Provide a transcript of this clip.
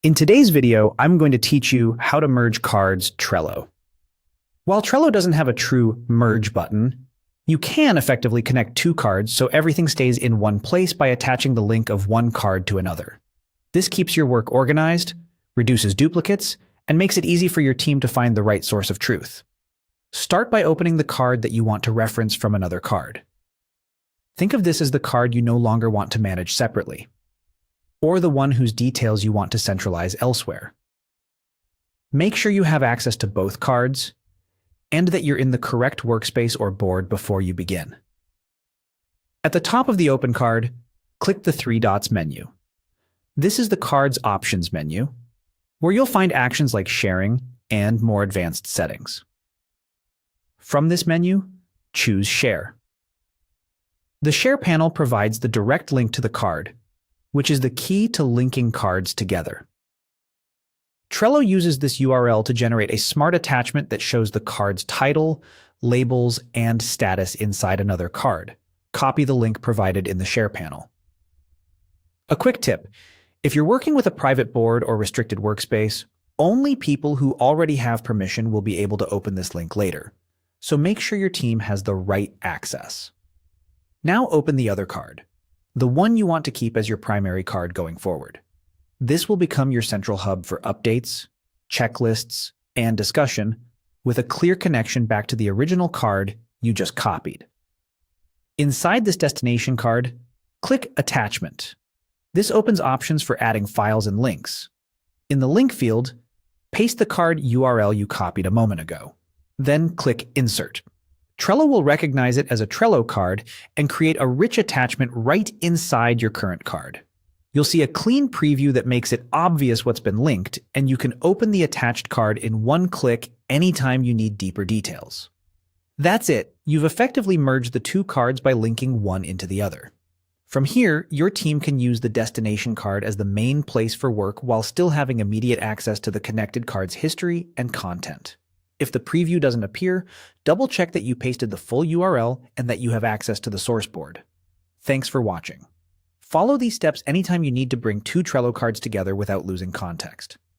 In today's video, I'm going to teach you how to merge cards Trello. While Trello doesn't have a true merge button, you can effectively connect two cards so everything stays in one place by attaching the link of one card to another. This keeps your work organized, reduces duplicates, and makes it easy for your team to find the right source of truth. Start by opening the card that you want to reference from another card. Think of this as the card you no longer want to manage separately, or the one whose details you want to centralize elsewhere. Make sure you have access to both cards, and that you're in the correct workspace or board before you begin. At the top of the open card, click the three dots menu. This is the card's options menu, where you'll find actions like sharing and more advanced settings. From this menu, choose Share. The Share panel provides the direct link to the card, which is the key to linking cards together. Trello uses this URL to generate a smart attachment that shows the card's title, labels, and status inside another card. Copy the link provided in the Share panel. A quick tip: if you're working with a private board or restricted workspace, only people who already have permission will be able to open this link later, so make sure your team has the right access. Now open the other card, the one you want to keep as your primary card going forward. This will become your central hub for updates, checklists, and discussion, with a clear connection back to the original card you just copied. Inside this destination card, click Attachment. This opens options for adding files and links. In the link field, paste the card URL you copied a moment ago. Then click Insert. Trello will recognize it as a Trello card and create a rich attachment right inside your current card. You'll see a clean preview that makes it obvious what's been linked, and you can open the attached card in one click anytime you need deeper details. That's it. You've effectively merged the two cards by linking one into the other. From here, your team can use the destination card as the main place for work while still having immediate access to the connected card's history and content. If the preview doesn't appear, double-check that you pasted the full URL and that you have access to the source board. Thanks for watching. Follow these steps anytime you need to bring two Trello cards together without losing context.